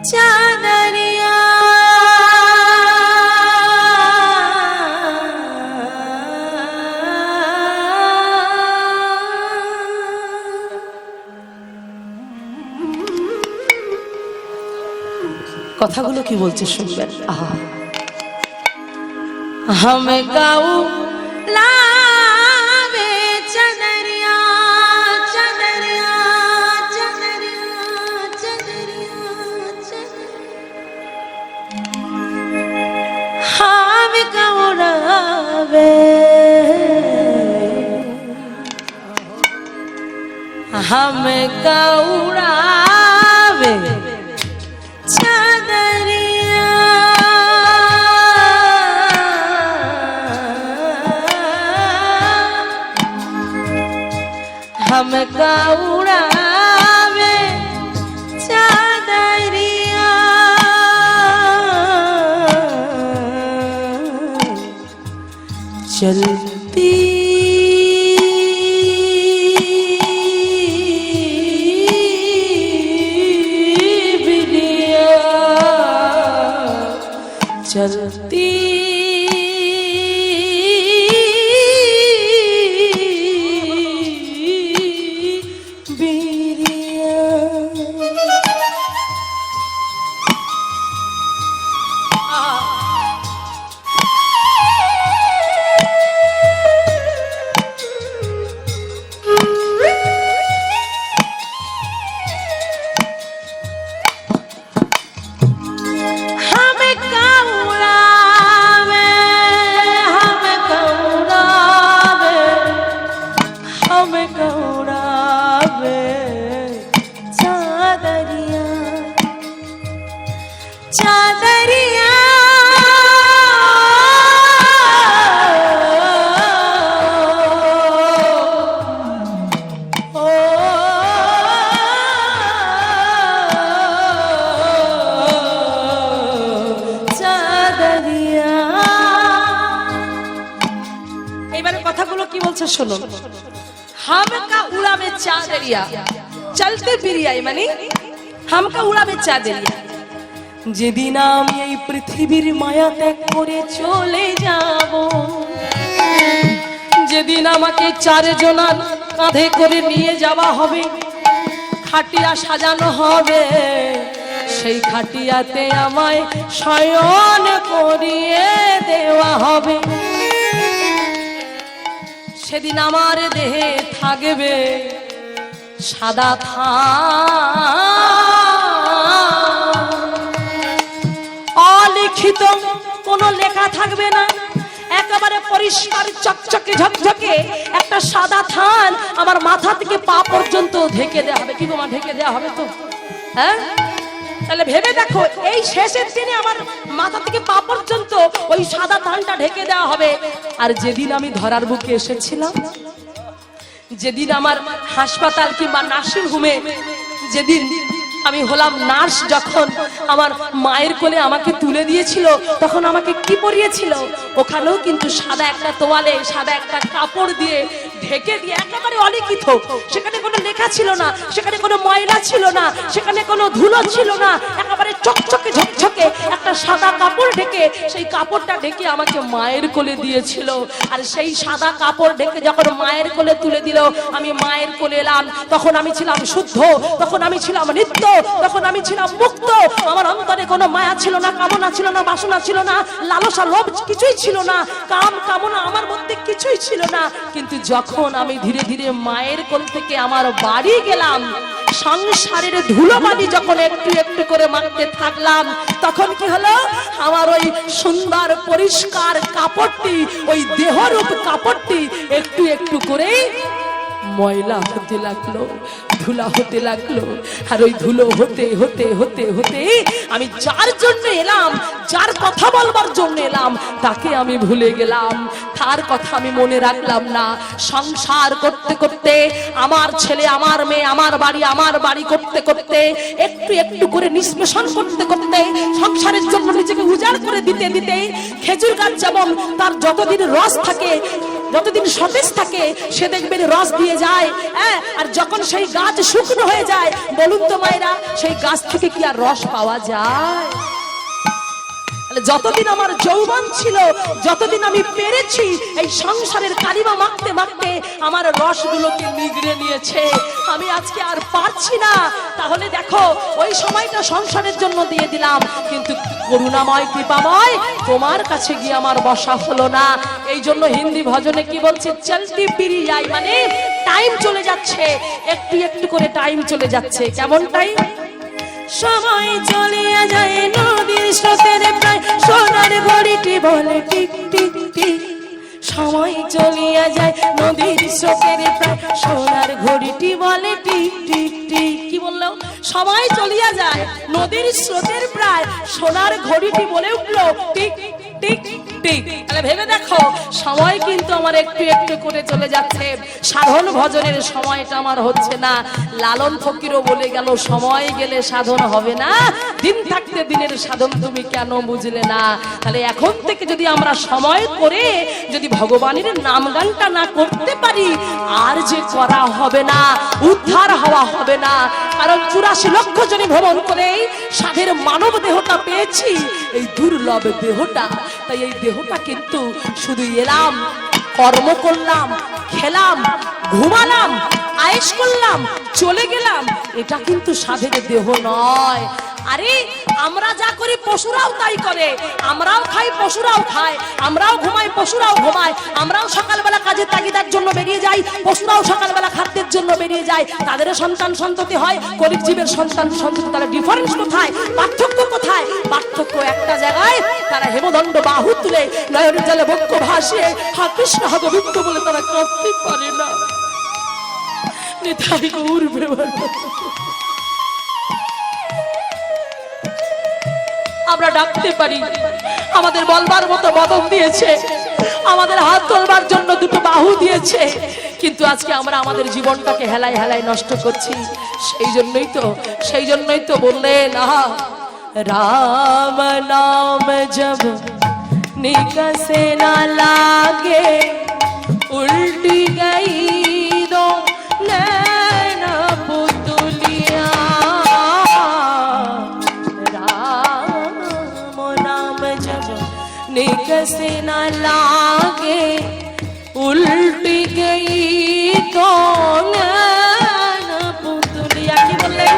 চাঁদরিয়া কথাগুলো কি বলছে শুনবেন। हम गाऊ लावे चदरिया चदरिया चदरिया चदरिया हम गाऊ लावे हम गाऊ लावे हम उड़ावे चादरिया चलती बिरिया चलती শোনো। হামকা উড়াবে চাঁদরিয়া চলতে বিরিয়া মানে হামকা উড়াবে চাঁদরিয়া। যেদিন আমি এই পৃথিবীর মায়া ত্যাগ করে চলে যাব, যেদিন আমাকে চারজনার কাঁধে করে নিয়ে যাওয়া হবে, খাটিয়া সাজানো হবে, সেই খাটিয়াতে আমায় শয়ন করিয়ে দেওয়া হবে। সেদিন আমার দেহে থাকবে সাদা অলিখিত কোনো লেখা থাকবে না, একেবারে পরিষ্কার চকচকে ঝকঝকে একটা সাদা থান আমার মাথা থেকে পা পর্যন্ত ঢেকে দেওয়া হবে। কি গো মা, ঢেকে দেওয়া হবে তো? হ্যাঁ, তাহলে ভেবে দেখো, এই শেষের দিনে আমার মাথা থেকে পা পর্যন্ত ওই সাদা থানটা ঢেকে দেওয়া হবে। আর যেদিন আমি ধরার বুকে এসেছিলাম, যেদিন আমার হাসপাতাল কিংবা নার্সিং হোমে যেদিন আমি হলাম নার্স, যখন আমার মায়ের কোলে আমাকে তুলে দিয়েছিল, তখন আমাকে কি পরিয়েছিল? ওখানেও কিন্তু সাদা একটা তোয়ালে, সাদা একটা কাপড় দিয়ে ঢেকে দিয়ে একেবারে অলিখিত। সেখানে কোনো লেখা ছিল না, সেখানে কোনো ময়লা ছিল না, সেখানে কোনো ধুলো ছিল না, একেবারে চকচকে ঝকঝকে একটা সাদা কাপড় ঢেকে, সেই কাপড়টা ঢেকে আমাকে মায়ের কোলে দিয়েছিল। আর সেই সাদা কাপড় ঢেকে যখন মায়ের কোলে তুলে দিল, আমি মায়ের কোলে এলাম, তখন আমি ছিলাম শুদ্ধ, তখন আমি ছিলাম নিত্য, তখন আমি ছিলাম মুক্ত। আমার অন্তরে কোনো মায়া ছিল না, কামনা ছিল না, বাসনা ছিল না, লালসা লোভ কিছুই ছিল না, কাম কামনা আমার মধ্যে কিছুই ছিল না। কিন্তু যখন আমি ধীরে ধীরে মায়ের কোল থেকে আমার বাড়ি গেলাম, সংসারের ধুলোবালি যখন একটু একটু করে মারতে থাকলাম, তখন কি হলো? আমার ওই সুন্দর পরিষ্কার কাপড়টি, ওই দেহরূপ কাপড়টি একটু একটু করে ময়লা হতে লাগলো, ধুলা হতে লাগলো। আর ওই ধুলো হতে হতে হতে হতে আমি যার জন্য এলাম, যার কথা বলবার জন্য এলাম, তাকে আমি ভুলে গেলাম, তার কথা আমি মনে রাখলাম না। সংসার করতে করতে, আমার ছেলে আমার মেয়ে আমার বাড়ি করতে করতে, একটু একটু করে নিষ্পেষণ করতে করতে, সংসারের জন্য নিজেকে উজাড় করে দিতে দিতে, খেজুর গাছ যেমন তার যতদিন রস থাকে যতদিন সতেজ থাকে সে দেখবেন রস দিয়ে যায়, হ্যাঁ। আর যখন সেই গাছ শুকনো হয়ে যায়, বলুন তো মায়েরা, সেই গাছ থেকে কি আর রস পাওয়া যায়? যতদিন আমার যৌবন ছিল, যতদিন আমি পেরেছি এই সংসারের কালিমা মাখতে মাখতে আমার রসগুলোকে নিগড়ে নিয়েছে, আমি আজকে আর পারছি না। তাহলে দেখো, ওই সময়টা সংসারের জন্য দিয়ে দিলাম, কিন্তু করুণাময় কৃপাময় তোমার কাছে গিয়ে আমার বসা হলো না। এই জন্য হিন্দি ভজনে কি বলছে, চলতি ফিরি যাই, মানে টাইম চলে যাচ্ছে, একটু একটু করে টাইম চলে যাচ্ছে। কেমন টাইম? সময় চলিয়া যায় নদীর স্রোতের প্রায়, সোনার ঘড়িটি বলে টিক টিক টিক। সময় চলিয়া যায় নদীর স্রোতের প্রায়, সোনার ঘড়িটি বলে টিক টিক টিক। কি বললো? সময় চলিয়া যায় নদীর স্রোতের প্রায়, সোনার ঘড়িটি বলে উঠলো টিক টিক টিক। তাহলে ভেবে দেখো, সময় কিন্তু আমার একটু একটু করে চলে যাচ্ছে। সাধন ভজনের সময়টা আমার হচ্ছে না। লালন ফকিরও বলে গেল, সময় গেলে সাধন হবে না, দিন থাকতে দিনের সাধন তুমি কেন বুঝলে না? তাহলে এখন থেকে যদি আমরা সময় করে যদি ভগবানের নাম গানটা না করতে পারি, আর যে করা হবে না, উদ্ধার হওয়া হবে না। কারণ 84 লক্ষ জনে ভ্রমণ করে সাধের মানব দেহটা পেয়েছি, এই দুর্লভ দেহটা। তাই এই দেহটা কিন্তু শুধু এলাম, কর্ম করলাম, খেলাম, ঘুমালাম, আয়েশ করলাম, চলে গেলাম, এটা কিন্তু সাধের দেহ নয়। আরে আমরা যা করি পশুরাও তাই করে, আমরাও খাই পশুরাও খায়, আমরাও ঘুমাই পশুরাও ঘুমায়, আমরাও সকালবেলা কাজের তাগিদার জন্য বেরিয়ে যাই, পশুরাও সকালবেলা খাদ্যের জন্য বেরিয়ে যায়, তাদেরও সন্তান সন্ততি হয়, কলির জীবের সন্তান সন্ততি। তাহলে ডিফারেন্স কোথায়? পার্থক্য কোথায়? পার্থক্য একটা জায়গায়, তারা হেমদণ্ড বাহু তুলে নয়নের জলে বক্ষ ভাসিয়ে হা কৃষ্ণ হা গোবিন্দ বলে তারা কাঁদতে পারে না। নিতাই গৌর প্রেমানন্দ। আমরা ডাকতে পারি, আমাদের বলবার মতো বদন দিয়েছে, আমাদের হাত তোলবার জন্য দুটো বাহু দিয়েছে, কিন্তু আজকে আমরা আমাদের জীবনটাকে হেলায় হেলায় নষ্ট করছি। সেই জন্যই তো বললেন, রাম নাম জব নিকসে না লাগে, উল্টি গই দো নैना पुतलिया। राम नाम जब निकसे न लागे, उल्टी गई तो नैना पुतलिया। কি বললেন?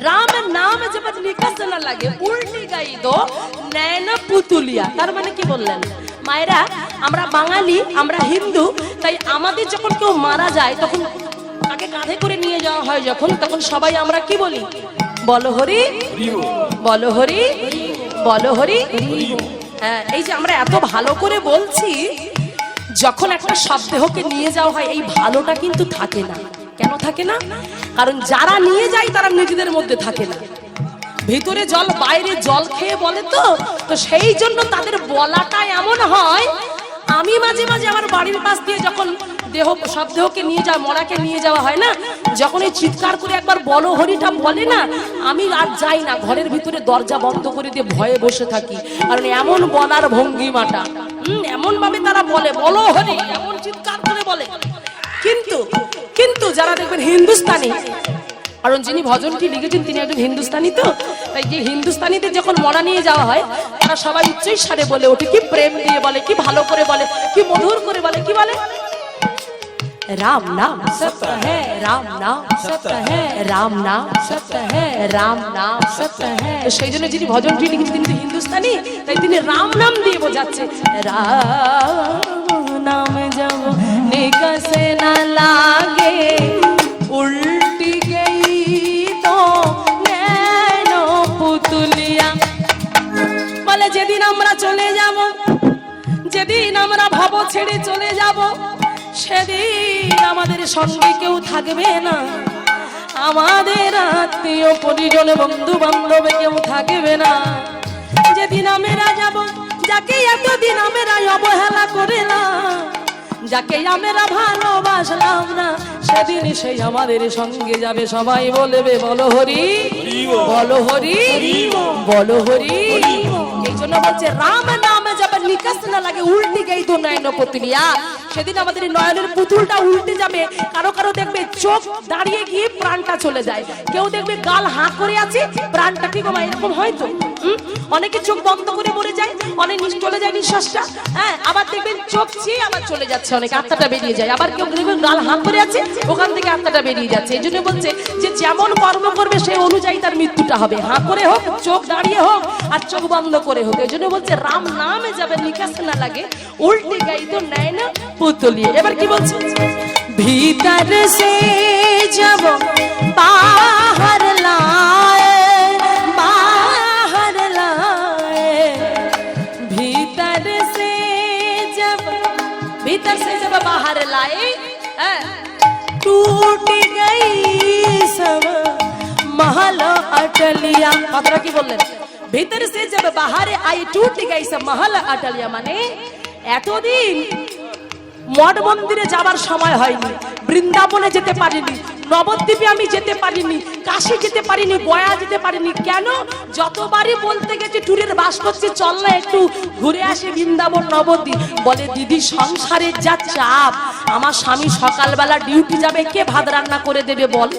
রাম নাম জব নিকসে না লাগে, উল্টি গই তো নैना पुतलिया। তার মানে কি বললেন? মায়েরা, আমরা বাঙালি, আমরা হিন্দু, তাই আমাদের যখন কেউ মারা যায় তখন তাকে কাঁধে করে নিয়ে যাওয়া হয় যখন, তখন সবাই আমরা কি বলি? বলো হরি বলো হরি বলো হরি। হ্যাঁ, এই যে আমরা এত ভালো করে বলছি, যখন একটা শবদেহকে নিয়ে যাওয়া হয় এই ভালোটা কিন্তু থাকে না। কেন থাকে না? কারণ যারা নিয়ে যায় তারা নিজেদের মধ্যে থাকে না, ভিতরে জল বাইরে জল খেয়ে বলে, তো সেই জন্য তাদের বলাটা এমন হয়। আমি মাঝে মাঝে আমার বাড়ির পাশ দিয়ে যখন শবদেহকে নিয়ে যাওয়া, মরাকে নিয়ে যাওয়া হয় না, যখন এই চিৎকার করে একবার বলো হরিটা বলে না, আমি আর যাই না, ঘরের ভিতরে দরজা বন্ধ করে দিয়ে ভয়ে বসে থাকি। কারণ এমন বলার ভঙ্গিমাটা, এমন ভাবে তারা বলে বলো হরি, এমন চিৎকার করে বলে। কিন্তু যারা দেখবেন হিন্দুস্তানি, কারণ যিনি ভজনটি লিখেছেন তিনি একজন হিন্দুস্তানি, তো তাই যে হিন্দুস্তানিদের যখন মরা নিয়ে যাওয়া হয় তারা সবাই উচ্চই স্বরে বলে ওঠে, কি প্রেম দিয়ে বলে, কি ভালো করে বলে, কি মধুর করে বলে। কি বলে? राम नाम सत्य है, राम नाम सत्य है, राम नाम सत्य है, राम नाम सत्य है। तो সেই জন্য যিনি ভজনটি লিখেছেন তিনি হিন্দুস্তানি, তাই তিনি রাম নাম দিয়ে বোঝাচ্ছে, রাম নাম জব নিকসে না লাগে, উল্টি গই তো নैना पुतलिया। বলে যেদিন আমরা চলে যাব, যেদিন আমরা ভব ছেড়ে চলে যাব, সেদিন আমাদের সঙ্গে কেউ থাকবে না, আমাদের আত্মীয় পরিজন বন্ধু বান্ধব কেউ থাকবে না। যেদিন আমরা যাব, যাকে এতদিন আমরা অবহেলা করলাম, যাকে আমরা ভালোবাসলাম না, সেদিন সেই আমাদের সঙ্গে যাবে। সবাই বলবে বলো হরি বলো হরি বলো হরি। এই জন্য বলছে রাম নাম জব নিকাশ না লাগে উল্টে গেই তো নয়ন পুতুলিয়া। সেদিন আমাদের নয়নের পুতুলটা উল্টে যাবে। কারো কারো দেখবে চোখ দাঁড়িয়ে গিয়ে প্রাণটা চলে যায়, কেউ দেখবে গাল হাঁ করে আছে প্রাণটা কি গোমা এরকম হয়তো। অনেকে চোখ বন্ধ করে মরে যায়, অনেক চলে যায় নিঃশ্বাসটা। হ্যাঁ, আবার দেখবেন চোখ চেয়ে আবার চলে যাচ্ছে, অনেক আত্মাটা বেরিয়ে যায়। আবার কেউ দেখবেন গাল হাঁ করে আছে, ওখান থেকে আত্মাটা বেরিয়ে যাচ্ছে। এই জন্য বলছে যে যেমন কর্ম করবে সেই অনুযায়ী তার মৃত্যুটা হবে, হাঁ করে হোক, চোখ দাঁড়িয়ে হোক, আর চোখ বন্ধ করে হোক। এই জন্য বলছে রাম নামে যাবে নিকাশ না লাগে উল্টে গাই তো নেয় না পুতুলিয়ে। এবার কি বলছে, ভিতর সে যাব বাহর লাए, बाहर लाए, भीतर से जब बाहर लाए, टूट गई सब महल अटलिया। কথাটা কি বললেন, ভিতর से जब बाहर आई टूट गई सब महल अटलिया, মানে এতদিন মঠ মন্দিরে যাবার সময় হয়নি, বৃন্দাবনে যেতে পারিনি, নবদ্বীপে আমি যেতে পারিনি, কাশী যেতে পারিনি, গয়া যেতে পারিনি। কেন? যতবারই বলতে গেছি ট্যুরের বাস করছি, চল না একটু ঘুরে আসে বৃন্দাবন নবদ্বীপ। বলে দিদি সংসারের যা চাপ, আমার স্বামী সকালবেলা ডিউটি যাবে, কে ভাত রান্না করে দেবে বল?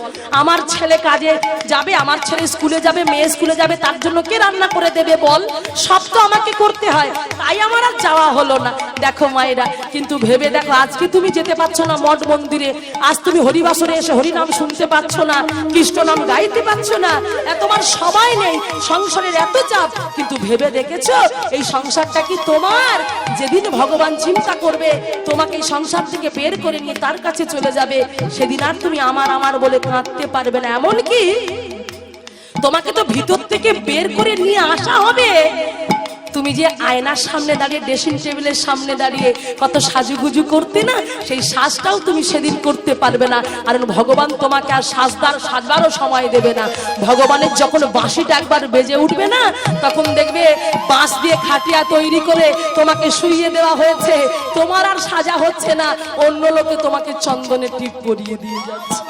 আমার ছেলে কাজে যাবে, আমার ছেলে স্কুলে যাবে, মেয়ে স্কুলে যাবে, তার জন্য কে রান্না করে দেবে বল? সব তো আমাকে করতে হয়, তাই আমার আর যাওয়া হলো না। দেখো মায়েরা, কিন্তু ভেবে দেখো আজকে তুমি যেতে পারছো না মঠ মন্দিরে, আজ তুমি হরিবাসরে এসে হরিনাম শুনতে পাচ্ছ না, কৃষ্ণ নাম গাইতে পারছো না, তোমার সবাই নেই, সংসারের এত চাপ। কিন্তু ভেবে দেখেছো এই সংসারটা কি তোমার? যেদিন ভগবান চিন্তা করবে তোমাকে এই সংসার থেকে বের করে নিয়ে তার কাছে চলে যাবে, সেদিন আর তুমি আমার আমার বলে কাঁদতে পারবে না। এমন কি তোমাকে তো ভিতর থেকে বের করে নিয়ে আসা হবে। তুমি যে আয়নার সামনে দাঁড়িয়ে, ড্রেসিং টেবিলের সামনে দাঁড়িয়ে কত সাজুগুজু করতে না, সেই সাজটাও তুমি সেদিন করতে পারবে না। আর ভগবান তোমাকে আর সাজবারও সময় দেবে না। ভগবানের যখন বাঁশিটা একবার বেজে উঠবে না, তখন দেখবে বাঁশ দিয়ে খাটিয়া তৈরি করে তোমাকে শুইয়ে দেওয়া হয়েছে, তোমার আর সাজা হচ্ছে না, অন্য লোকে তোমাকে চন্দনের টিপ পরিয়ে দিয়ে যাচ্ছে।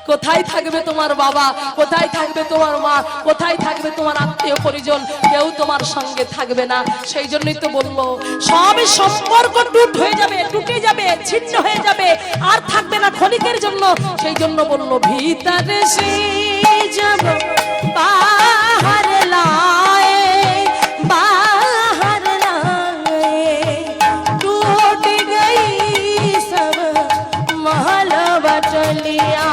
কোথায় থাকবে তোমার বাবা, কোথায় থাকবে তোমার মা, কোথায় থাকবে তোমার আত্মীয় পরিজন? কেউ তোমার সঙ্গে থাকবে না। সেই জন্যই তো বলবো সব সম্পর্ক টুটে যাবে, ছিন্ন হয়ে যাবে, আর থাকবে না ক্ষণিকের জন্য। সেই জন্য বললো ভিতরে সে যাব বাহর লাए, बाहर लाए, टूट गई सब महल बटलिया।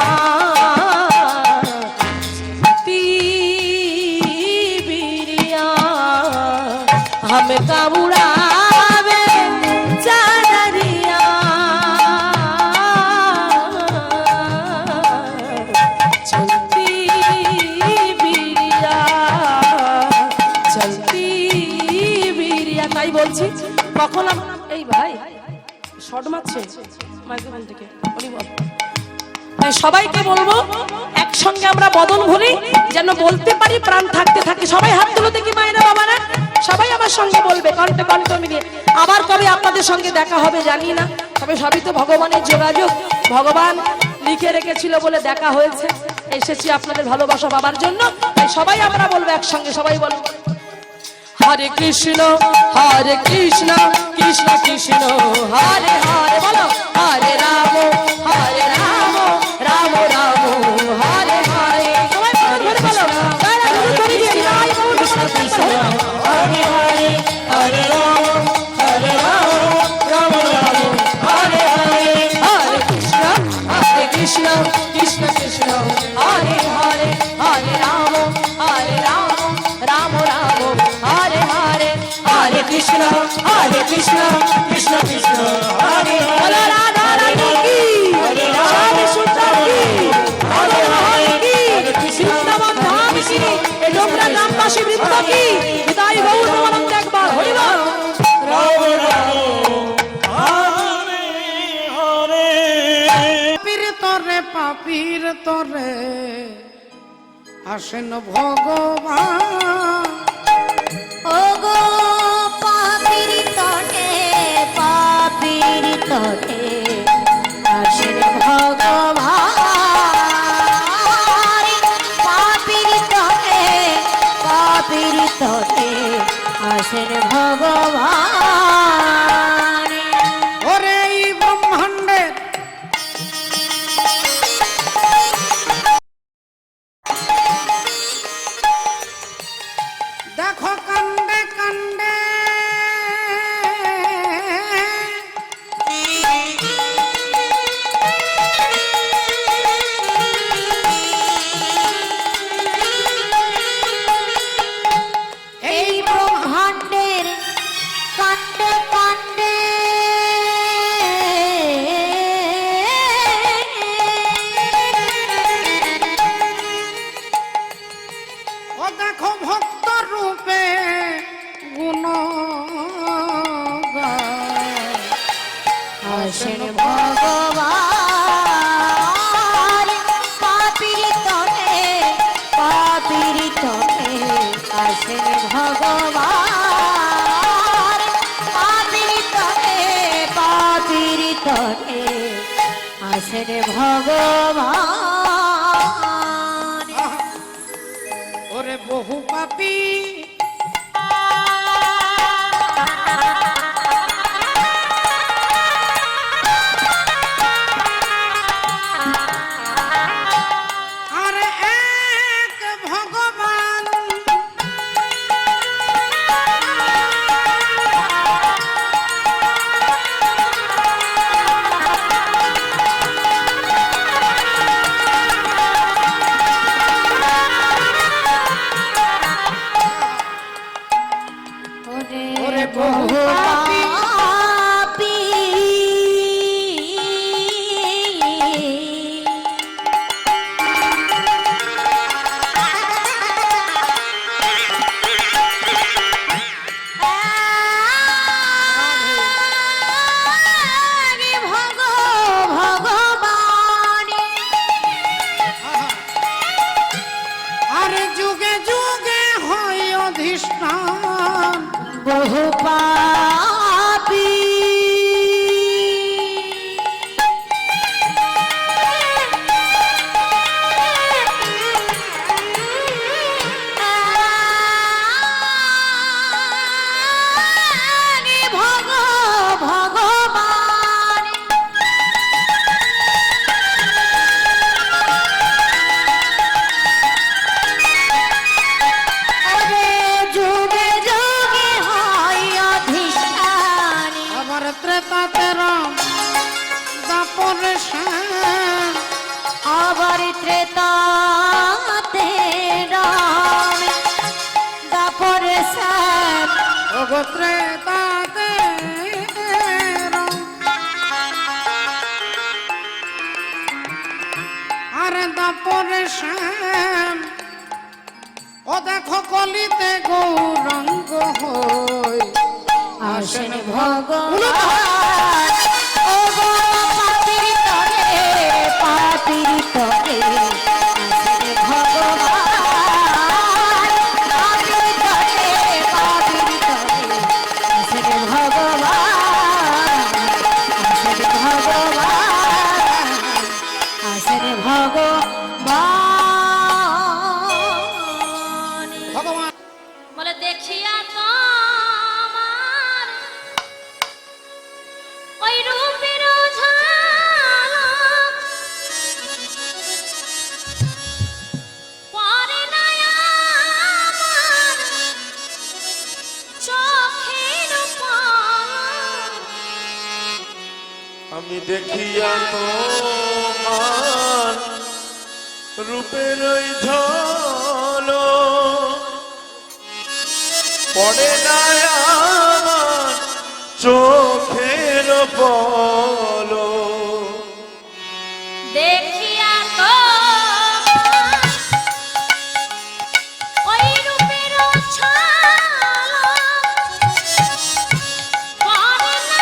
हमका उड़ावे चादरिया, चलती बिरिया, चलती बिरिया। তাই বলছি কখন এই ভাই শর্ট মারছে মাইক্রোফোন থেকে, উনি বল। তাই সবাইকে বলবো একসঙ্গে আমরা বদন ভরি যেন বলতে পারি প্রাণ থাকতে থাকে। সবাই হাত তুলো দেখি মায়েরা বাবারা, সবাই আমার সঙ্গে বলবে কণ্ঠে কণ্ঠ মিলিয়ে। আবার কবে আপনাদের সঙ্গে দেখা হবে জানি না, তবে সবই তো ভগবানের যোগাযোগ। ভগবান লিখে রেখেছিল বলে দেখা হয়েছে, এসেছি আপনাদের ভালোবাসা পাবার জন্য। তাই সবাই আমরা বলবো একসঙ্গে, সবাই বলবো হরে কৃষ্ণ কৃষ্ণ কৃষ্ণ হরে হরে, বলো হরে রাম রাম রাম হরে হরে। সবাই ধরে বলো কৃষ্ণ কৃষ্ণ হরে হরে, হরে রাম রাম রাম হরে হরে, হরে কৃষ্ণ কৃষ্ণ কৃষ্ণ হরে হরে, হরে রাম রাম রাম হরে হরে, হরে কৃষ্ণ কৃষ্ণ কৃষ্ণ হরে হরে। রাধা রানী কি, রাধে সুন্দর কি, হরে হরে কি, বৃন্দাবন ধাম কি, এই ডোমরা গ্রামবাসী বৃন্দ কি, বিদায় গৌর নমানন্দ একবার হরি বল। রাম রাম হরে হরে। পাপীর তরে পাপীর তরে আসেন ভগবান, ওগো পাপীর তটে আসেন ভগবান, পাপীর তটে আসেন ভগবান। ওরে এই ব্রহ্মাণ্ডের দেখো কাণ্ডে কাণ্ডে এই ব্রহ্মাণ্ডের কাণ্ডে কাণ্ডে ও দেখো ভক্ত রূপে গুণ গায়। আসেন ভগবান পাপির তনে পাপির তনে আসেন ভগবান পাপির তনে পাপির তনে আসেন ভগবান। ওরে বহু পাপী আরে এক ভগবান ওরে বহু পাপী ভগবান আরে যুগে যুগে হয় অধিষ্ঠান বহু পাপী ভগবান ওরে যুগে যুগে হয় অধিষ্ঠান আবার ত্রেতাতে রাম দাপরে শ্যাম আবার ত্রেতাতে রাম দাপরে শ্যাম ওগো ত্রেতাতে রাম আরে দাপরে শ্যাম ও দেখো কলিতে গৌরাঙ্গ হই আসেন ভগবান ও গো পাপির তরে পাপির তরে আসেন ভগবান পাপির তরে পাপির তরে আসেন ভগবান আসেন ভগবান আসেন ভগবান। ভগবান বলে দেখিয়া তোমার ওই রূপের ঝলক পরে না আমার চোখের পলক। আমি দেখিয়া তোমার রূপের ওই ঝলক পড়ে না আমার চোখের পলক। দেখিয়া তোমার ওই রূপের ঝলক পরে না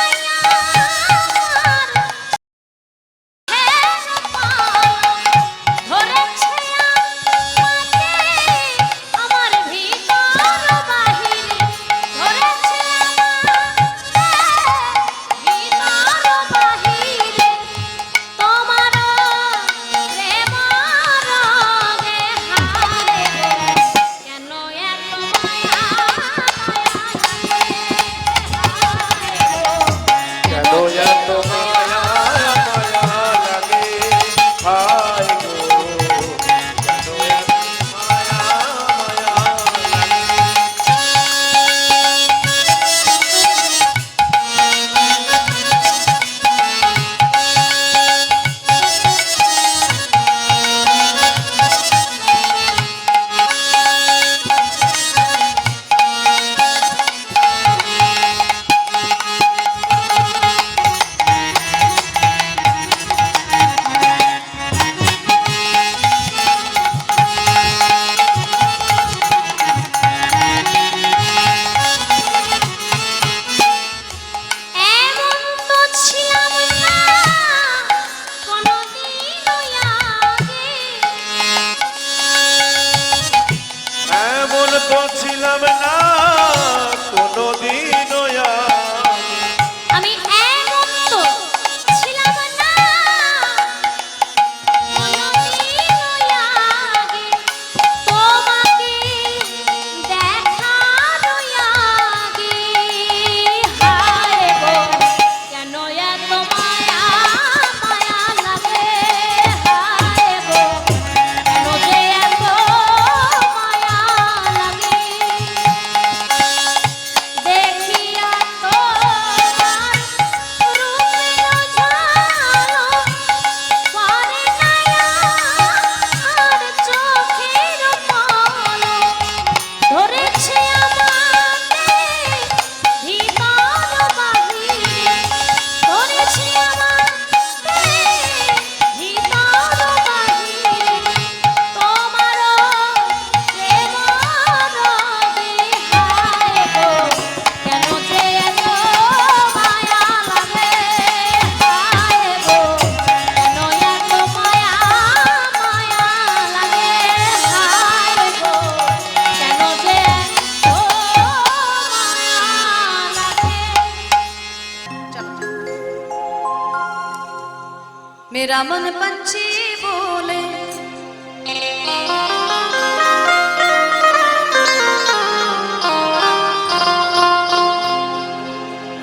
আমার ধরেছে আমাকে আমার ভিতর বাহিরে ধরেছে আমাকে ভিতর তো ছিলাম না কোনোদিনও আমি এমন তো ছিলাম না কোনদিনও আগে তোমাকে দেখার আগে। হায় গো কেন এত মায়া মায়া লাগে, হায় গো কেন যে এত মায়া লাগে। দেখিয়া তোমার রূপের ঝালো পারে না আর চোখের পলক ধরেছে আমাকে ভিতর বাহিরে, ধরেছে আমাকে ভিতর বাহিরে। তোমারও প্রেম রবে, হায় গো কেন যে এত মায়া লাগে, হায় গো কেন এত মায়া মায়া লাগে, হায় গো কেন যে এত মায়া লাগে। मेरा मन पंछी बोले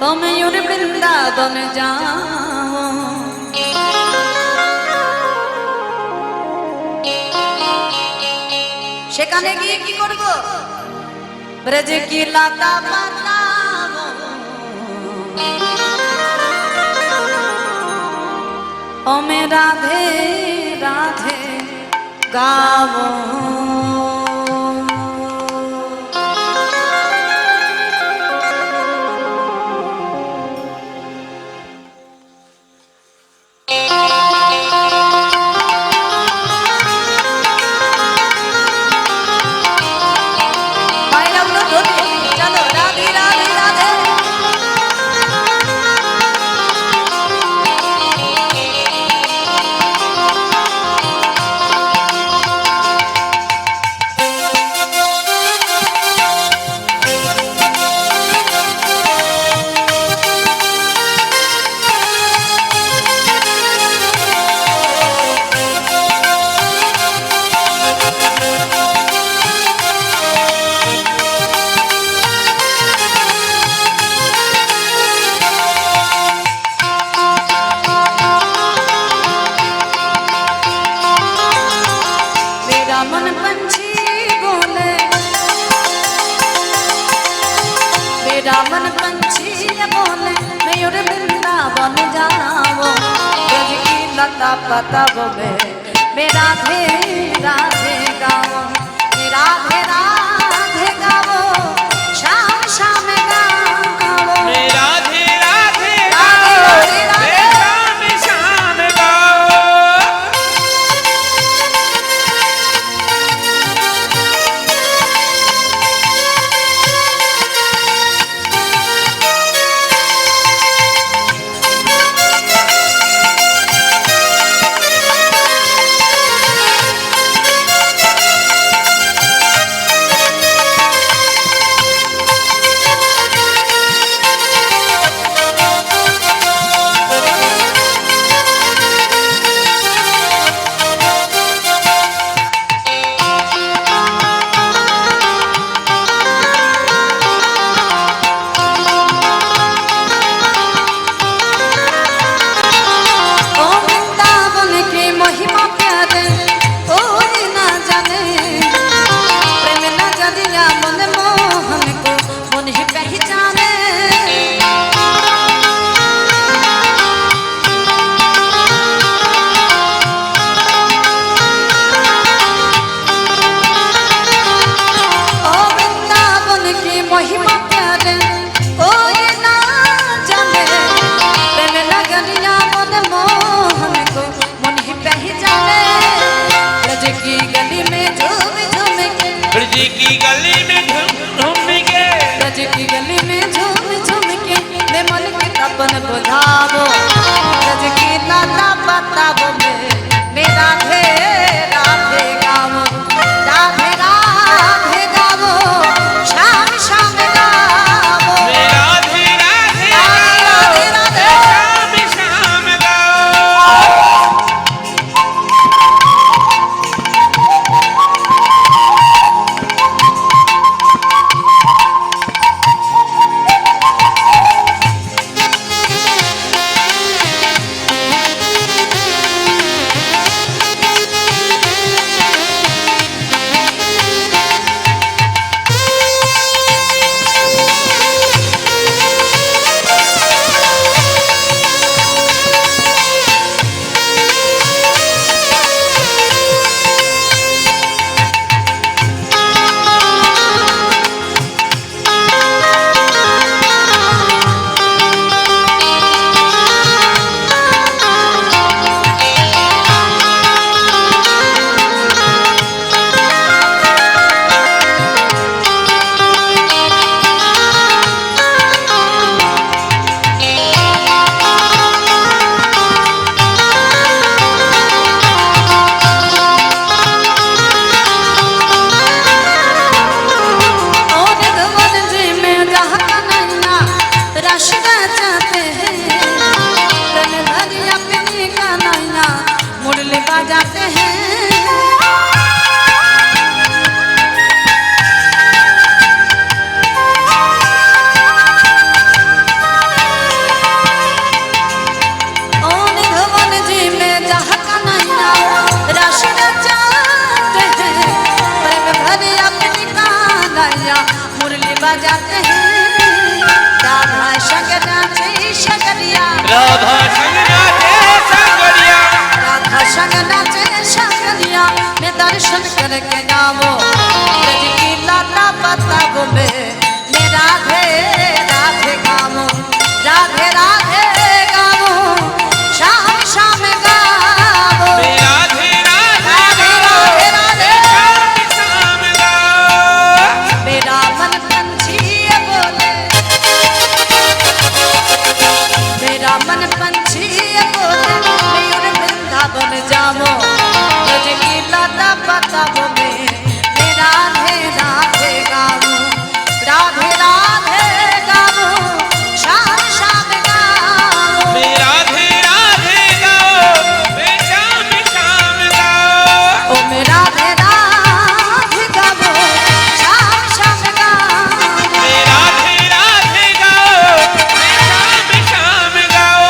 तो मयूर वृंदावन जाऊं, সেখানে গিয়ে কি করব? ব্রজ কি লতা পাতাবো, ও মে রাধে রাধে গাবো। চলো রাধে রাধে রাধে। मेरा मन पंछी बोले, मेरा मन पंछी बोले मयूर वृंदावन जाओ, ब्रज की लता पताबो में राधे राधे गाओ, राधे राधे गाओ, श्याम श्याम गाओ, राधे राधे राधे राधे श्याम श्याम गाओ। রাধে जाते हैं राधा संग नाचे शकरिया राधा संग नाचे संगरिया राधा संग नाचे शकरिया मैं दर्शन करके गावो ब्रज की लाला पता घूमे मैं राधे राधे गावो राधे राधे गावो शाम शाम गावो मैं राधे राधे राधे राधे राधे शाम गाओ मेरा मन पंछी ये बोले मेरा मन पंछी ये बोले मयूर वृंदावन जामो ब्रज की लता पता बोले मैं राधे राधे गावो राधे राधे गावो शाम शाम गावो मैं राधे राधे गाओ मैं शाम शाम गाओ ओ मैं राधे राधे गावो शाम शाम गावो मैं राधे राधे गाओ मैं शाम शाम गाओ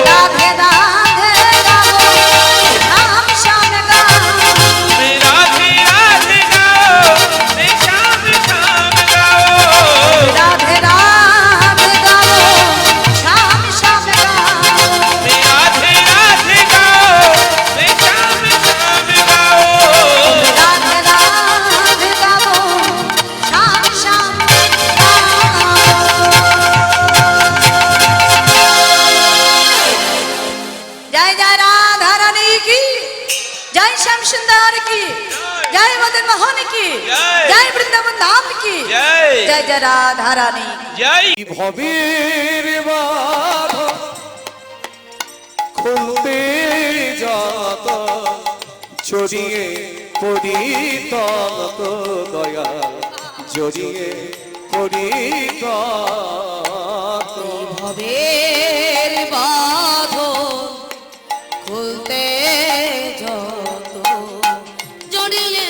राधे राधे गावो शाम शाम गावो मैं राधे राधे गाओ मैं शाम शाम गाओ राधे राधे गावो शाम शाम गावो मैं राधे राधे गाओ मैं शाम शाम गाओ राधे राधे गावो शाम शाम जय जय राधा रानी की जय श्याम सुंदर की जय मदन मोहन की जय वृंदावन धाम की जय जय जय राधा रानी जय ভবের বাঁধন খুলতে যত জড়িয়ে পড়ি তত দয়া জড়িয়ে পড়ি তত ভবের বাঁধন খুলতে যত জড়িয়ে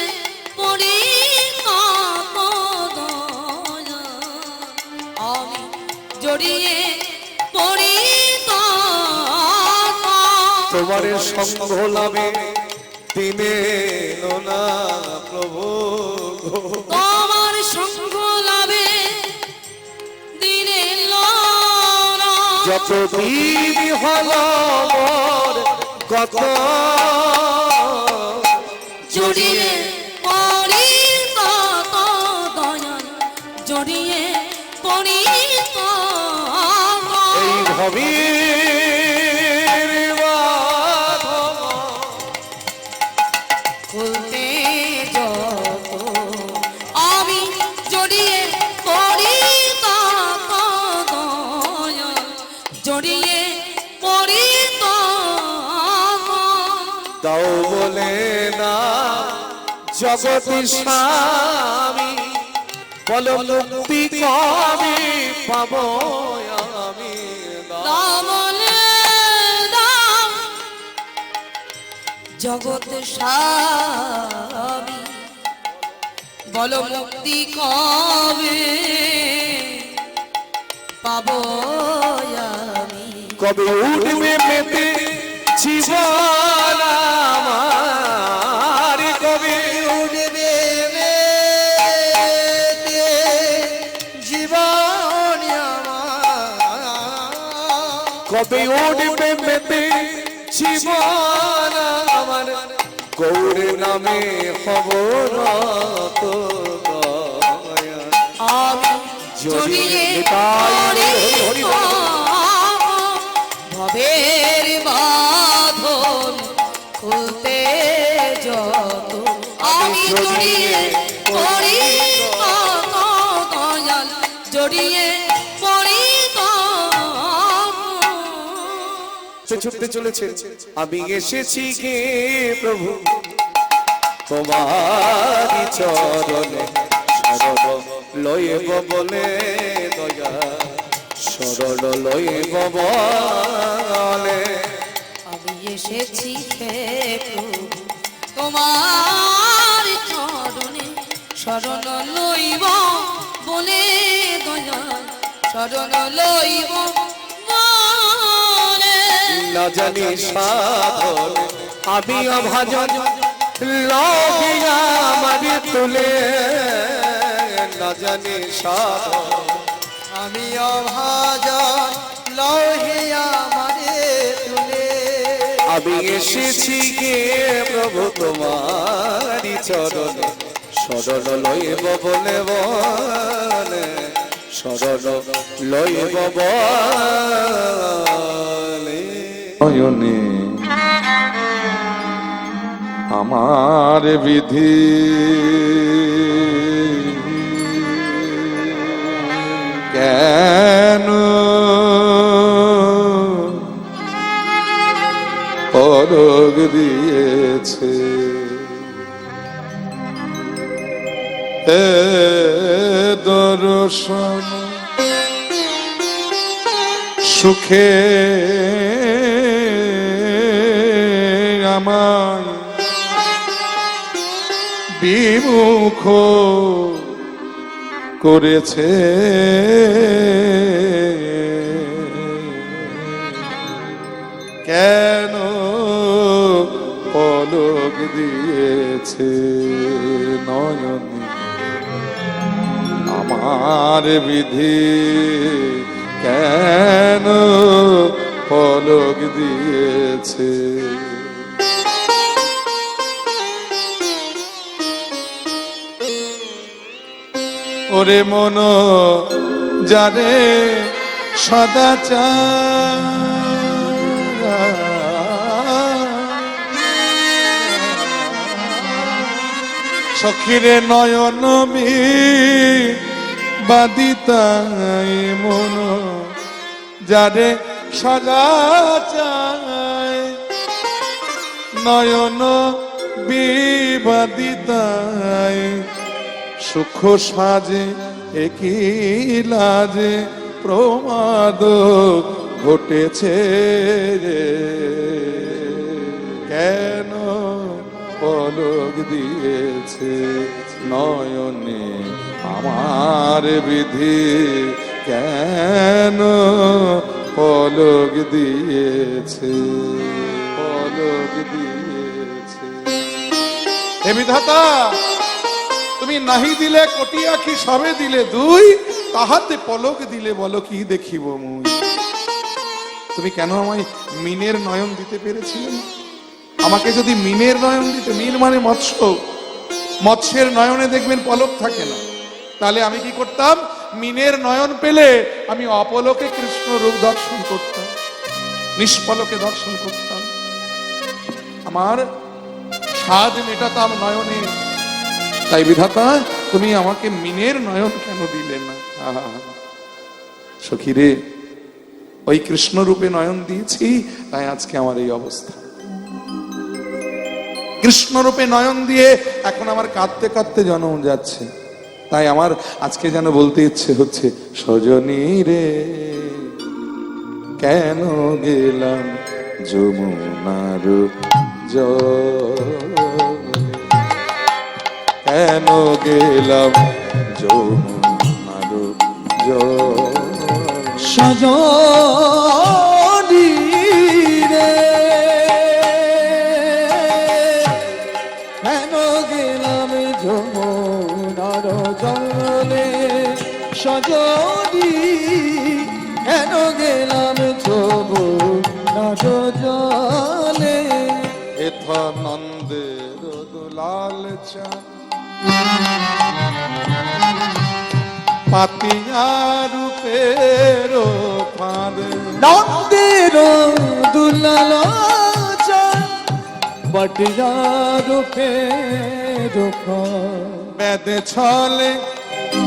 পড়ি তত দয়া আমি জড়িয়ে পড়ি তত তোমার সঙ্গ লাভে দিনে না প্রভু গো। তোমার সঙ্গ লাভে দিনে লড়া যত দিন হল মোর গত জড়িয়ে পড়ি তত দয়াল জড়িয়ে পড়ি তত এই ভবের বাঁধন খুলতে যত আমি জড়িয়ে পড়ি তত দয়াল জড়িয়ে পড়ি তত দাও বলে না জগৎ স্বামী বল মুক্তি কবি পাব আমি দামলে দাম জগৎ স্বামী বল মুক্তি কবে পাবো আমি কবে উঠবে পেতে জীবন আমার কবে উঠবে পেতে জীবন আমার কবে উঠবে পেতে জীবন আমার গৌর নামে খবর তো দয়া আমি জড়িয়ে পড়ি ভবের বাঁধন খুলতে যত আমি জড়িয়ে পড়ি তত দয়াল জড়িয়ে পড়ি তত ছুটতে চলেছে আমি এসেছি গে প্রভু তোমারি চরণে শরণ লইব বলে দয়া শরণ লইব বলে আমি এসেছি হে প্রভু তোমার চরণে শরণ লইব বলে দয়াল শরণ লইব বলে না জানি সাধন আমি অভাজন লহিয়া আমার তুলে না জানি সাধন। আমি অভাজন লহে আমারে তুলে। আমি এসেছি গে প্রভু তোমারি চরণে, শরণ লইব বলে বলে, শরণ লইব বলে। নয়নে আমার বিধি কেন পরগ দিয়েছে, এ দর্শন সুখে আমায় বিমুখ করেছে, কেন পলক দিয়েছে নয়নে আমার বিধি, কেন পলক দিয়েছে। ওরে মন যারে সদাচার, সখীরে নয়ন বাদিতাই মন যারে সদাচার, নয়ন বিবাদিতাই সুখ সাজে একই লাজে প্রমাদ ঘটেছে, কেন পলক দিয়েছে নয়নে আমার বিধি, কেন পলক দিয়েছে, পলক দিয়েছে। হে বিধাতা, তুমি নাহি দিলে কোটি আখি সবে দিলে দুই, তাহাতে পলক দিলে বলো কি দেখিব মুই। তুমি কেন আমায় মিনের নয়ন দিতে পেরেছিলে না? আমাকে যদি মিনের নয়ন দিতে, মিন মানে মৎস্য, মৎস্যের নয়নে দেখবেন পলক থাকে না, তাহলে আমি কি করতাম? মিনের নয়ন পেলে আমি অপলকে কৃষ্ণ রূপ দর্শন করতাম, নিষ্পলকে দর্শন করতাম, আমার স্বাদ মেটাতাম নয়নে। তাই বিধাতা, তুমি আমাকে মিনের নয়ন কেন দিলে না? সখীরে, ওই কৃষ্ণ রূপে নয়ন দিয়েছি, তাই আজকে আমার এই অবস্থা। কৃষ্ণ রূপে নয়ন দিয়ে এখন আমার কাঁদতে কাঁদতে জন্ম যাচ্ছে, তাই আমার আজকে যেন বলতে ইচ্ছে হচ্ছে, সজনী রে কেন গেলাম যমুনার জলে, কেন গেলাম যমুনার জলে, সজনী রে কেন গেলাম যমুনার জলে, সজনী কেন গেলাম যমুনার জলে। এথা নন্দের দুলাল চাঁদ পাতিয়া রূপের ফাঁদ, নন্দের দুলাল চাঁদ পাতিয়া রূপের ফাঁদ, বেদে ছলে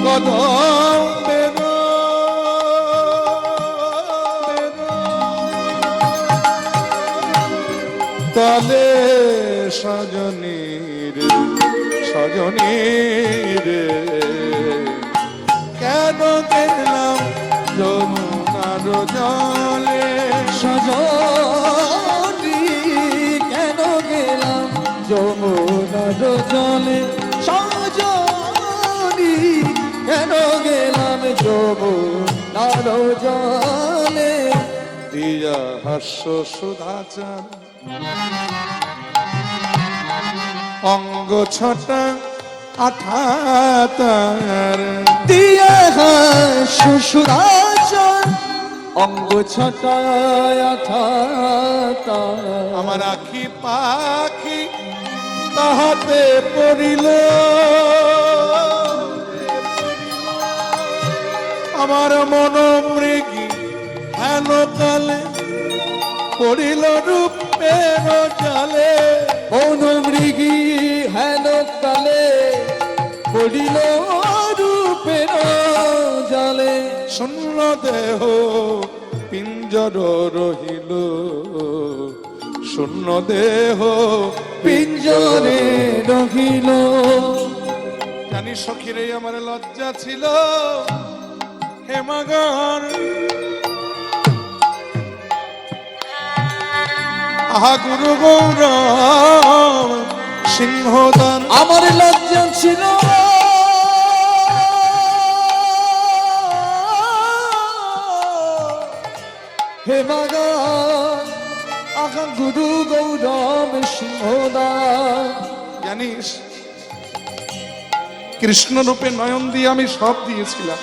কদম্বের তলে, সজনীর সজনীর কেন গেলাম যমুনার জলে, সজনী কেন গেলাম যমুনার জলে, সজনী কেন গেলাম যমুনার জলে। দিয়া হাস্য সুধাচার অঙ্গ ছটা আঠাতার দিয়ে শ্বশুরাচার অঙ্গ ছটায় আঠাতা আমার আখি পাখি তাহাতে পড়িল, আমার মন মৃগী হেন কালে পড়িল রূপের জালে। মৃগী হেন কালে পড়িল রূপের জালে। শূন্য দেহ পিঞ্জর রহিল, শূন্য দেহ পিঞ্জরে রহিল। জানি সখিরে আমার লজ্জা ছিল, হেমাগার আহা গুরু গৌরব সিংহদান। আমার লজ্জা ছিল হে মাগান আখা গুরু গৌরব সিংহদান। জানিস কৃষ্ণ রূপে নয়ন দিয়ে আমি সব দিয়েছিলাম,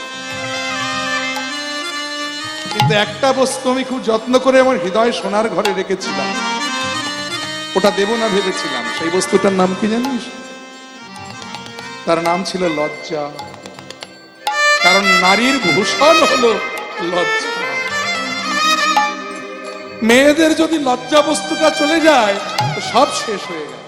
কিন্তু একটা বস্তু আমি খুব যত্ন করে আমার হৃদয় সোনার ঘরে রেখেছিলাম, ওটা দেব না ভেবেছিলাম। সেই বস্তুটার নাম কি জানিস? তার নাম ছিল লজ্জা। কারণ নারীর ভূষণ হলো লজ্জা। মেয়েদের যদি লজ্জা বস্তুটা চলে যায় তো সব শেষ হয়ে যায়।